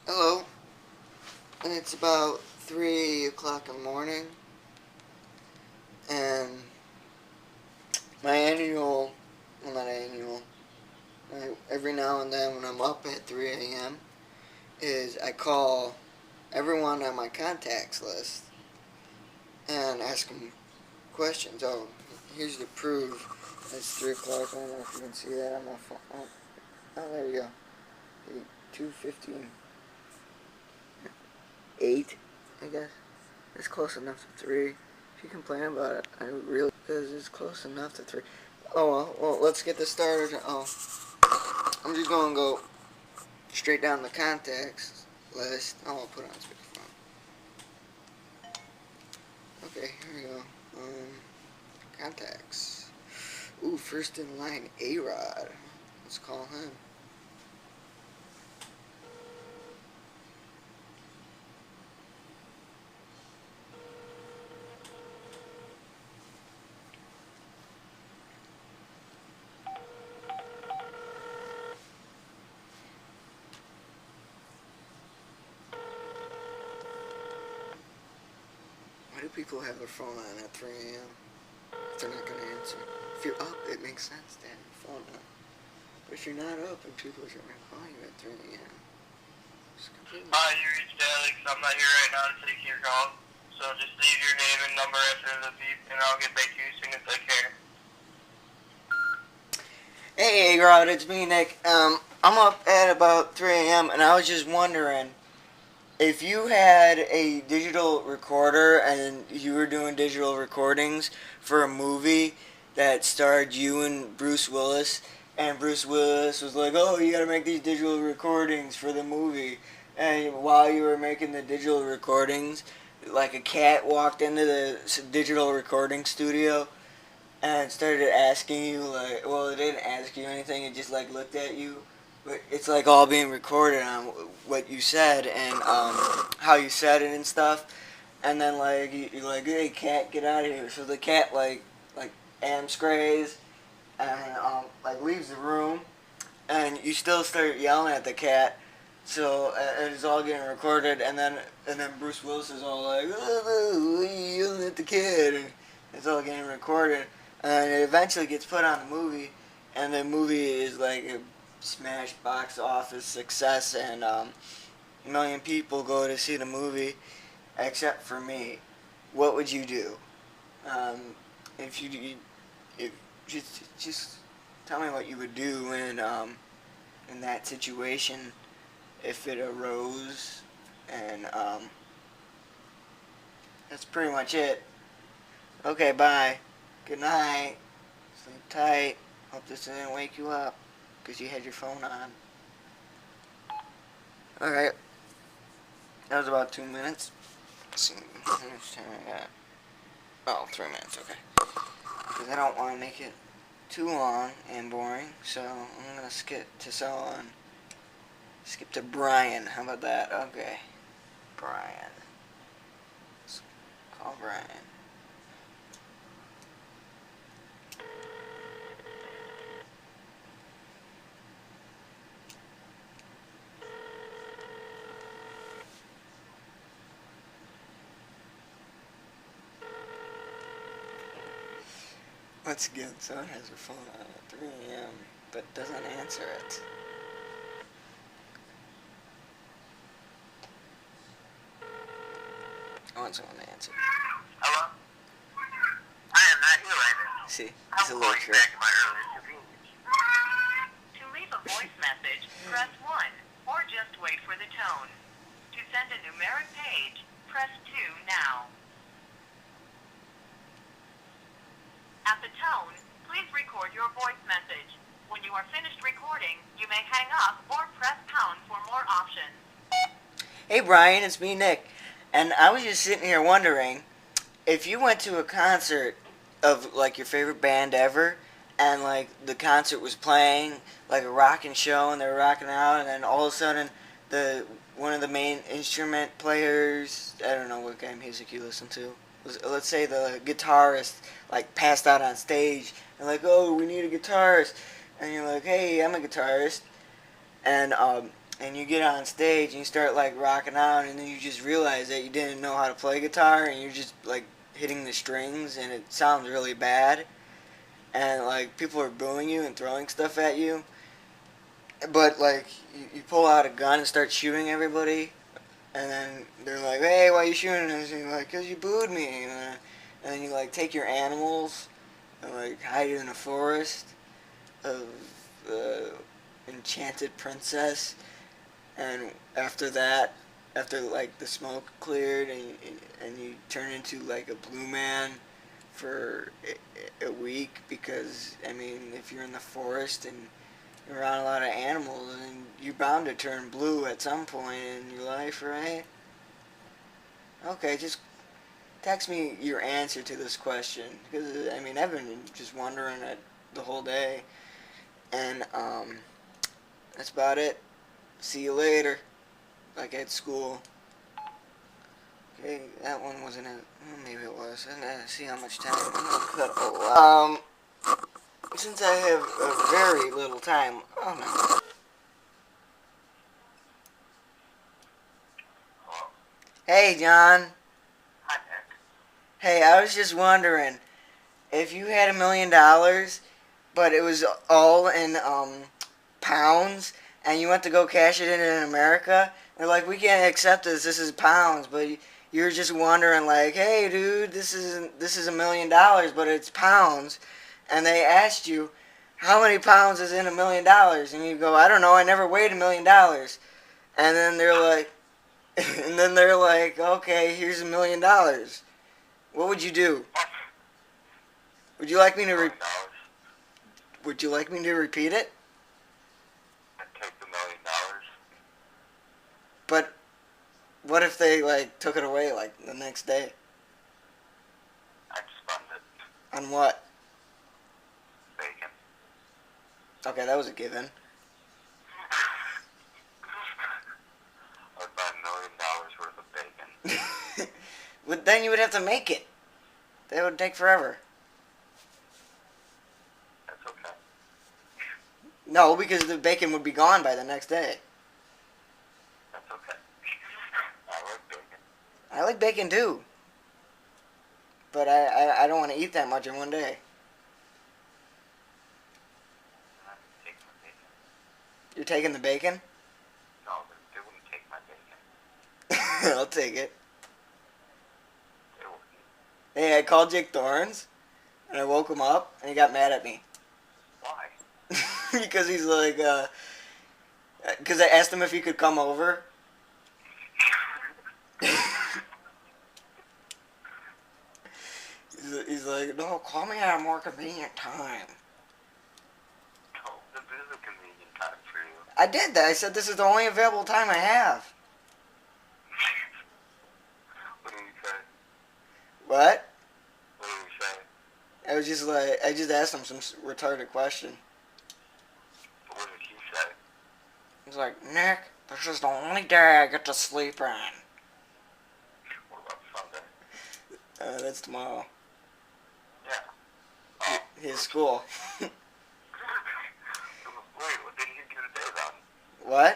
Hello, and it's about 3 o'clock in the morning, and my annual, well, not annual, every now and then when I'm up at 3 a.m., is I call everyone on my contacts list and ask them questions. Oh, here's the proof. It's 3 o'clock. I don't know if you can see that on my phone. Oh, there you go. 2:15. 8, I guess. It's close enough to 3. If you complain about it, I really, because it's close enough to 3. Oh, well, let's get this started. Oh, I'm just going to go straight down the contacts list. Oh, I'll put it on speakerphone. Okay, here we go. Contacts. Ooh, first in line, A-Rod. Let's call him. Why do people have their phone on at 3 a.m. if they're not going to answer? If you're up, it makes sense to have your phone on. But if you're not up and people are trying to call you at 3 a.m., it's completely... Hi, you reached Alex. I'm not here right now to take your call. So just leave your name and number after the beep, and I'll get back to you as soon as I can. Hey, Rod, it's me, Nick. I'm up at about 3 a.m. and I was just wondering if you had a digital recorder and you were doing digital recordings for a movie that starred you and Bruce Willis, and Bruce Willis was like, "Oh, you gotta make these digital recordings for the movie," and while you were making the digital recordings, like a cat walked into the digital recording studio and started asking you, like, well, it didn't ask you anything, it just like looked at you, but it's like all being recorded on what you said and how you said it and stuff, and then like you're like, "Hey cat, get out of here," so the cat like amscrays and like leaves the room, and you still start yelling at the cat, so it's all getting recorded, and then Bruce Willis is all like, "Oh, you yelling at the kid," and it's all getting recorded, and it eventually gets put on the movie, and the movie is like a smash box office success, and a million people go to see the movie, except for me. What would you do? Um, if you if just tell me what you would do in that situation if it arose, and that's pretty much it. Okay, bye. Good night. Sleep tight. Hope this didn't wake you up because you had your phone on. Alright, that was about 2 minutes. Let's see how much time I got. Oh, 3 minutes, okay. Because I don't want to make it too long and boring, so I'm going to skip to someone. Skip to Brian. How about that? Okay. Brian. Let's call Brian. Once again, someone has their phone on at 3 a.m. but doesn't answer it. I want someone to answer. Hello? I am not here right now. See, I'll it's a call little you trick. back at my earliest convenience. To leave a voice message, press 1, or just wait for the tone. To send a numeric page, press 2 now. At the tone, please record your voice message. When you are finished recording, you may hang up or press pound for more options. Hey Brian, it's me, Nick. And I was just sitting here wondering if you went to a concert of like your favorite band ever, and like the concert was playing like a rocking show and they were rocking out, and then all of a sudden the one of the main instrument players, I don't know what kind of music you listen to, let's say the guitarist like passed out on stage, and like, "Oh, we need a guitarist," and you're like, "Hey, I'm a guitarist," and and you get on stage and you start like rocking out, and then you just realize that you didn't know how to play guitar, and you're just like hitting the strings, and it sounds really bad, and like people are booing you and throwing stuff at you, but like you pull out a gun and start shooting everybody, and then they're like, hey, why are you shooting us? And you're like, because you booed me. And then you like take your animals and like hide in a forest of enchanted princess, and after that, after like the smoke cleared, and you turn into like a blue man for a week, because I mean, if you're in the forest and you're around a lot of animals, and you're bound to turn blue at some point in your life, right? Okay, just text me your answer to this question, because I mean, I've been just wondering it the whole day, and that's about it. See you later. Like at school. Okay, that one wasn't it. Maybe it was. And see how much time. I'm gonna cut a lot. Since I have a very little time. Oh no. Hello. Hey, John. Hi, Nick. Hey, I was just wondering if you had $1,000,000, but it was all in pounds, and you went to go cash it in America. They're like, we can't accept this. This is pounds, but you're just wondering, like, hey, dude, this is $1,000,000, but it's pounds, and they asked you, how many pounds is in $1,000,000, and you go, I don't know, I never weighed $1,000,000, and then they're like, okay, here's $1,000,000. What would you do? Would you like me to Would you like me to repeat it? I'd take the $1,000,000. But what if they like took it away like the next day? I'd spend it. On what? Bacon. Okay, that was a given. I'd buy $1,000,000 worth of bacon. But then you would have to make it. That would take forever. That's okay. No, because the bacon would be gone by the next day. That's okay. I like bacon. I like bacon too. But I don't want to eat that much in one day. I'd take my bacon. You're taking the bacon? No, they wouldn't take my bacon. I'll take it. They wouldn't. Hey, I called Jake Thorns, and I woke him up, and he got mad at me. Why? Because he's like, because I asked him if he could come over. He's like, no, call me at a more convenient time. No, this is a convenient time for you. I did that. I said this is the only available time I have. What do you say? What? What do you say? I was just like, I just asked him some retarded question. What did he say? He's like, Nick, this is the only day I get to sleep in. What about Sunday? That's tomorrow. Yeah. Oh. His school. Wait, what did he do today then? What?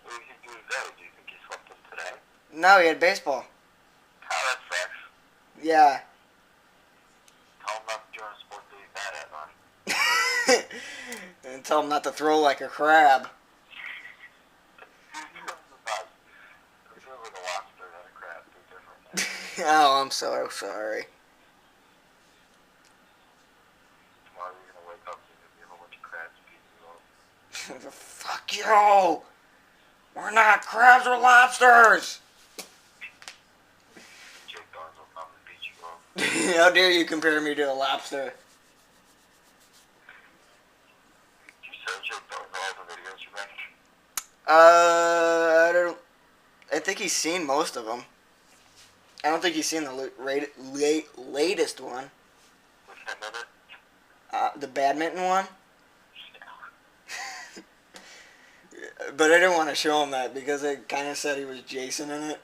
What did he do today? Do you think he slept in today? No, he had baseball. Oh, that sucks. Yeah. Tell him not to join a sport that he's bad at, man. And tell him not to throw like a crab. It feels like a lobster and a crab. They're different. Oh, I'm so sorry. Tomorrow you're gonna wake up and there's gonna be a whole bunch of crabs beating you up. Fuck you! We're not crabs or lobsters! Jake Thorns will come and beat you up. How dare you compare me to a lobster? Did you search Jake Thorns all the videos you make? I don't. I think he's seen most of them. I don't think he's seen the latest one. With him in it? The badminton one. Yeah. But I didn't want to show him that because it kind of said he was Jason in it.